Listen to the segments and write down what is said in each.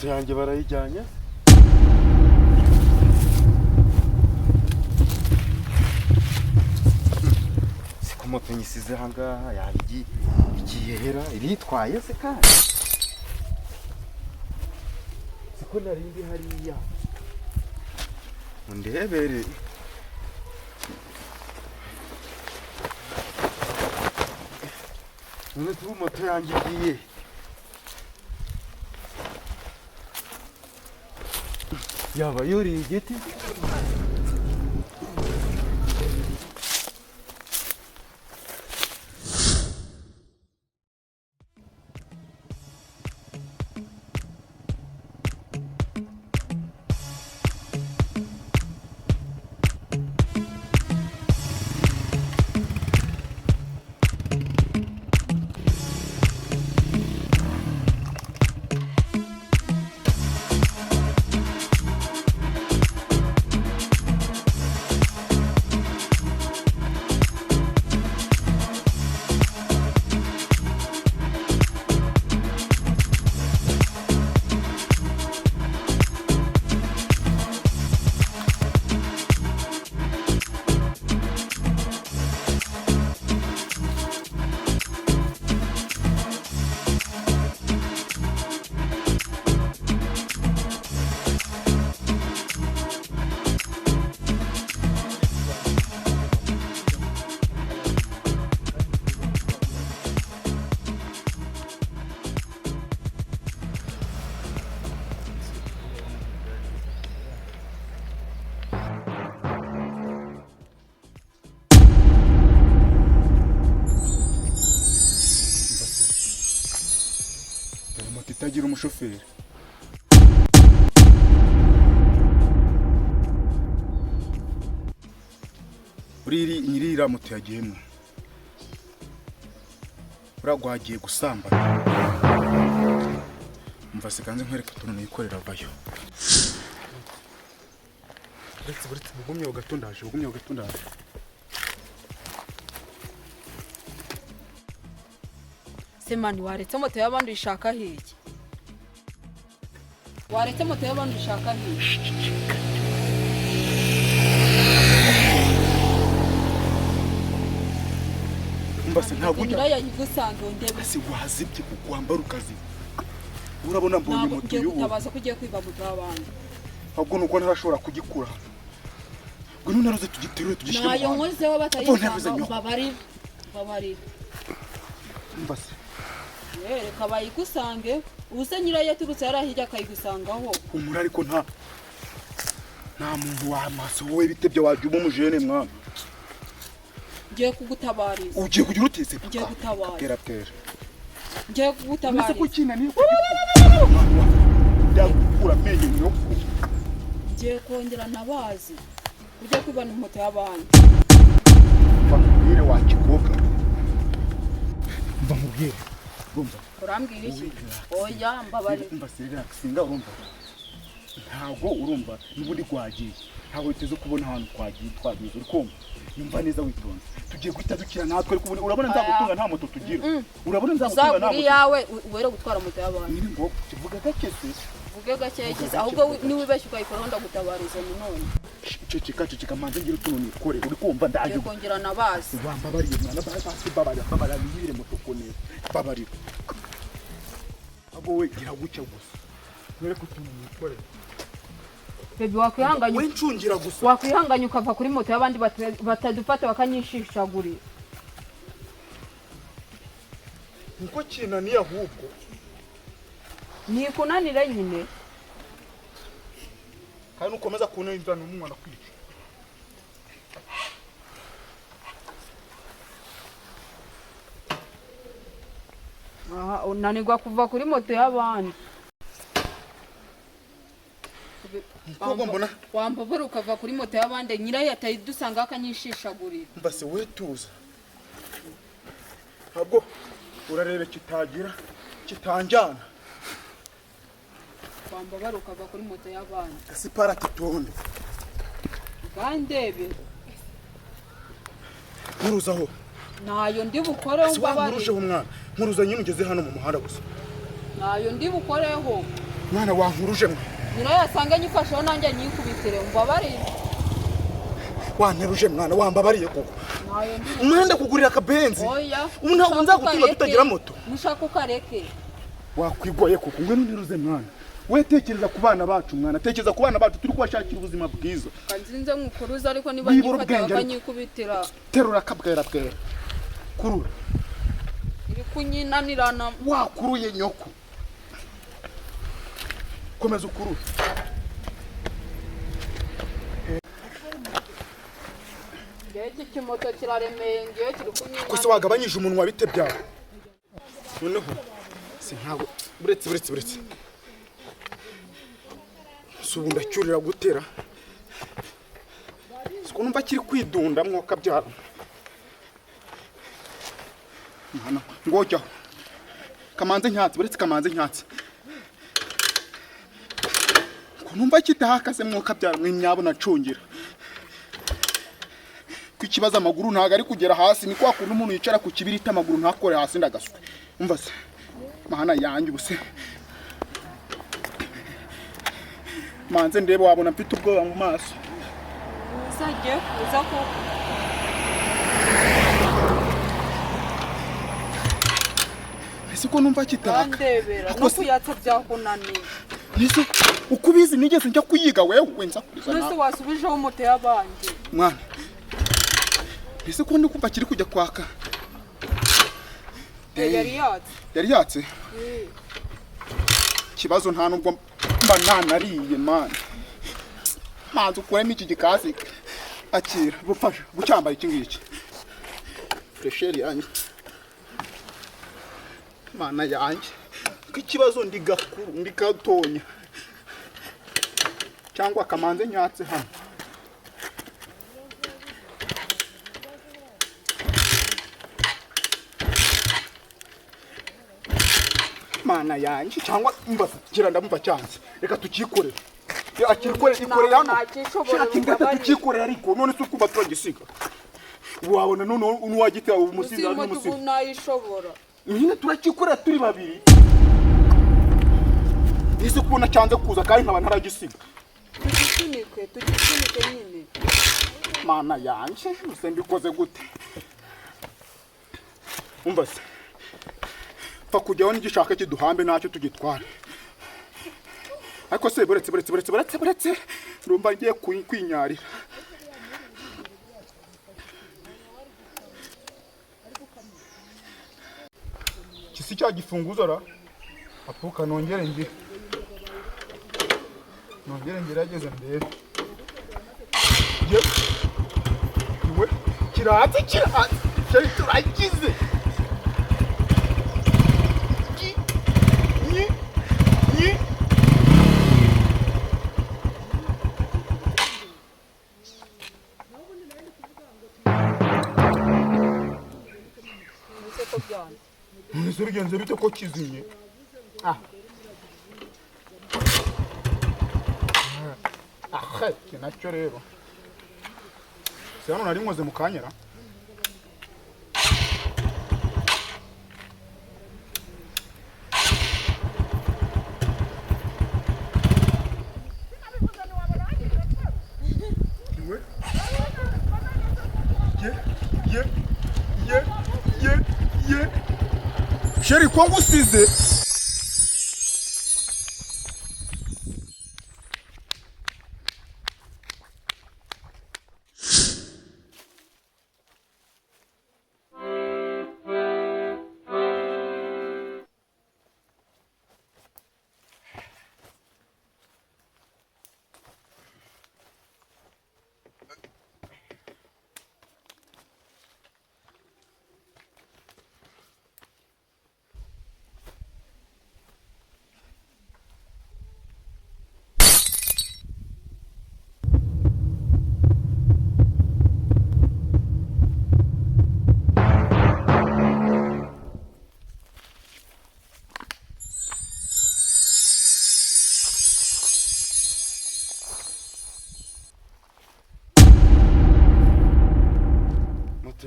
moto yanjye barayijyanye. Siko moto nyisize hangaha yagiye hera iritwaye se kandi. Siko narindi hariya. Ndebere. None tu moto yanjye igiye. Yaba yuri igiti. Itagira umushoferi. Uriri nyirira moto yagiyemo. Uragwagiye gusambana. Umva se kanze nkwereka tuntu nikorera vayo. Buretse bugumye ugatondaje. Semani waretse moto y'abandi ishaka hiki. Waretse moto y'abandi ishaka hiki. Mbase ntabwo ujya yayigusanze ndebe si wazibye kukwambara ukazi. Urabona mbonye moto y'ubu. Utabaza kugiye kwiba moto y'abandi. Ahubwo nuko ntarashobora kugikura. Ngo nunaroze tugiterure tugishire. Nayo nkozeho batayisanga babari. Mbase reka bayigusange ubuse nyirayo yaturutse yarahijya akayigusangaho. Umura ariko nta muntu w'amaso wowe bitebye waje umujene mwana. Ngiye kugutabariza. Ugiye kugira uteze? Ngiye gutabara. Tera. Ngiye kugutabariza. Nese kukina ni ndakura menye nyoko. Ngiye kongera nabazi. Ugiye kwibana moto y'abandi. Bakubwire wakikoka. Mbamubwire. Urumva? Urambwira iki? Oya mbabari. Mbase relax singa urumva. Ntago urumva n'ubundi kwagiye. Ntago uteze kubona ahantu twagiye uri kumva. Yumva neza witonze. Tugiye guhita dukira natwe ariko urabona nzagutunga nta moto tugira. Urabona nzagutunga nta moto. Yawe wera gutwara moto y'abandi. Ni ngo kivuga gakese. Vuge gakeke ahubwo niwibeshye ukayikora ndagutabariza none. Ceceka manze ngira utuntu nikore uri kumva ndaje. Kongera nabazi. Bambabariye mwana basi babara yibire moto kone. Babari. Abo we gira gucya gusa. Nere kutuntu nikore. Bebe wakwihanganya. We ncungira gusa. Wakwihanganya ukava kuri moto y'abandi batadufata bakanyishishagurira. Nko kinaniye ahubwo. Ni kunanira nyine. Kandi ukomeza kunanira n'umwana kwica. Unanirwa kuva kuri moto y'abandi. Nkuko mbona wambabura ukava kuri moto y'abandi nyirayo atayidusanga akanyishishagurira. Mbase we tuza. Ahubwo urarebe kitagira kitanjana. Wambabura ukava kuri moto y'abandi. Gasipara kitonde. Bandebe. Nkuruzaho. Nayo ndi bukoreho mbabare. Nkurujeho umwana. Nkuruza nyine ugeze hano mu muhanda gusa. Nayo ndi bukoreho. mwana wankuruje mwe nyirayo yasanga nyifasheho nanjye nyikubitire umbabarire wanteruje mwana wambabariye koko nayo ndi umwenda kugurira akabenzi oya ubu ntabwo nzagutunga tutagira moto mushaka ukareke wakwigoye koko ngwino unteruze mwana we tekereza ku bana bacu mwana tekereza ku bana bacu turi kubashakira ubuzima bwiza kanzinze nkukuruza ariko niba Nibura nyifata ubwenge ariko. bakanyikubitira terura kabwera bwera kurura iri kunyinanirana wakuruye nyoko komeza ukurura iki kimoto kiraremeye ngiye kiri kunyinanira kose wagabanyije umunwa bite byawe noneho si ntabwo buretse subu ndacyurira gutera siko numva kiri kwidunda mwoka byara mwana ngojya kamanze nyatsi buretse kamanze nyatsi ko numva kitahakase mwoka byara mwimyabo nacungira ikibazo amaguru ntago ari kugera hasi ni kwa kuntu umuntu yicara ku kibirita amaguru ntakore hasi ndagaswe umva se mahana yanjye ubuse manze ndebe wabona mfite ubwoba mu maso uzagiye kuza ko ese ko numva kitaka ndebera no kuyatsa byakunaniye ese uko ubizi nigeze njya kuyiga wewe nza kuriza nese wasubijeho moto y'abandi mwana ese ko ndi kumva kiri kujya kwaka yari yatse kibazo nta nubwo mba nanariye mana manze ukure n'iki gikasi akira bufasha gucyambaye iki ngiki fresheri yanjye mana yanjye ko ikibazo ndi gakuru ndi gatonya cyangwa kamanze nyatse hano mana yanjye cyangwa mba kira ndamva cyanze reka tukikorera ikorera hano shaka ingata tukikorera ariko none se ukuba turagisiga wabona none unuwagite umusizi ari umusizi nayishobora nyine turakikorera turi babiri ese kubona cyanze kuza kandi nkaba ntaragisiga tugisunike nyine mana yanjye use mbikoze gute umva se fa kujyaho n'igishaka kiduhambe nacyo tugitware ariko se buretse ndumva ngiye kwinyarira kisi cya gifunguzo ra apuka nongere ngerageze ndebe yewe kiratse cyari turagize Nese bigenze bite ko kizimye nacyo rero se hano nari nkoze mu kanyera Sheri ko ngusize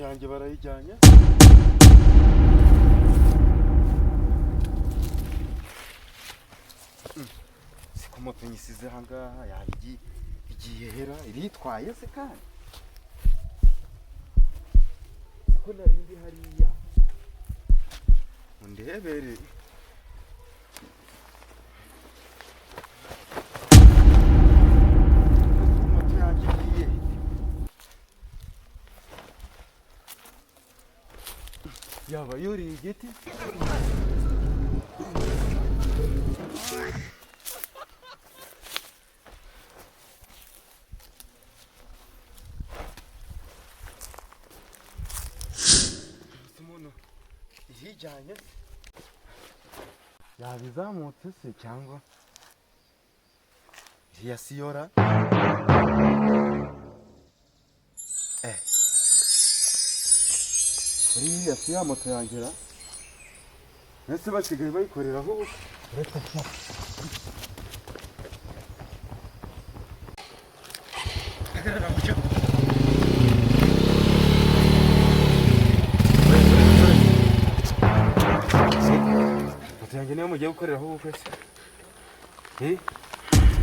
yanjye barayijyanye moto nyisize aha ngaha igiye hera iritwaye se kandi ko nari ndi hariya ndebere moto yanjye igiye yaba yuriye igiti umuntu yijyanye yabizamutse se cyangwa ya siyora uriya si ya moto yangera ese basigaye bayikoreraho uretse moto yanjye niyo mugiye gukoreraho ubukwe se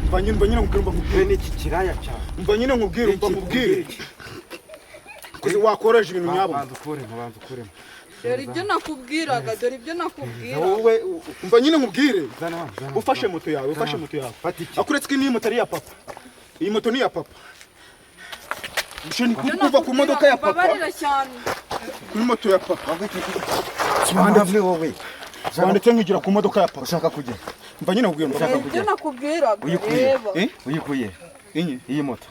mva nyine nkubwire n'iki kiraya cyane mva nyine nkubwire kuzi wakoroje ibintu nyabo banza ukuremo dore ibyo nakubwiraga wowe mva nyine nkubwire zana ufashe moto yawe akuretse ko iyi moto ari iya papa iyi moto ni iya papa usheni kuva ku modoka ya papa babarira cyane kuri moto ya papa swanditse wowe wanditse nkigira ku modoka ya papa ushaka kujya mva nyine nkubwire ushaka kujya ibyo nakubwiraga reba uyikuye iyi moto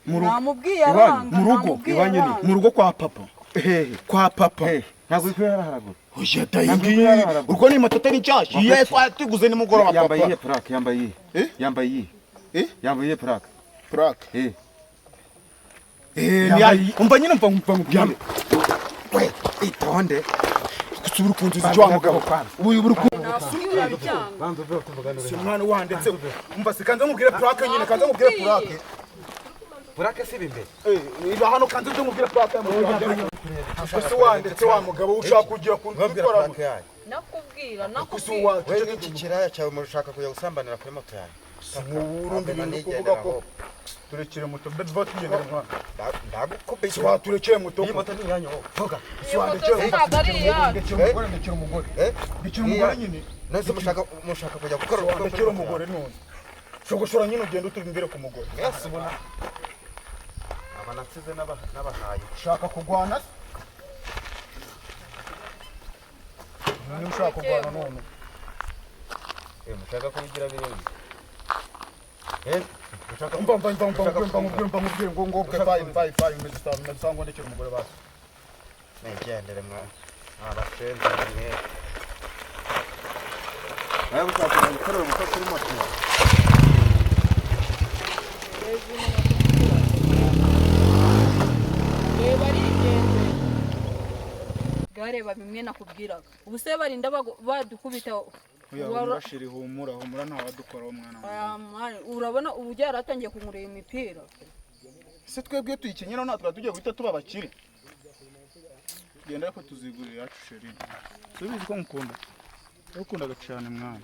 namubwiye aranga mu rugo kwa papa kwa papa ntabwo uyikuye haragura oya dayingi urwo ni moto atari nshyashya iye twatuguze nimugoroba papa yambaye iyihe plaque yambaye iyihe plaque umva nyine mva nkubwire we itonde kusubira ukunziza icyo wa mugabo ubu buri ku nasubira byanga banza uve tuvugana si umwana wanditse umva se kanze nkubwire plaque nyine kanze nkubwire plaque si bimbe iba hano kanze byo nkubwire plaque ese wanditse wa mugabo ushaka kugira kundikora nakubwira wewe iki kiraya cyawe mushaka kujya gusambanira kuri moto yanjye urundi bintu kuvuga ko turekere moto bava tugendera mwana ndagukubise wa turekere moto iyi moto ni yanyu vuga ndekera umugore nyine nose mushaka kujya gukora ndekera umugore none shogoshora nyine ugenda uturi imbere ku mugore yes ubona abanasize n'abahaye ushaka kugwana niba ushaka kugwana none mushaka kubigira birenge mubwire ngo bayi umeze ndekera umugore basi nigendere abashenze mwe nawe ushaka gukorera umutwe kuri moto reba arigenze gareba bimwe nakubwiraga ubu se barinda badukubita urashiri humura ntawadukoraho mwana urabona ubu byaratangiye kungurira imipira se twebwe tuyikenyera natwe tugiye guhita tuba abakire genda ariko tuzigurira yacu sheri tubizi ko mukunda ukundaga cyane mwana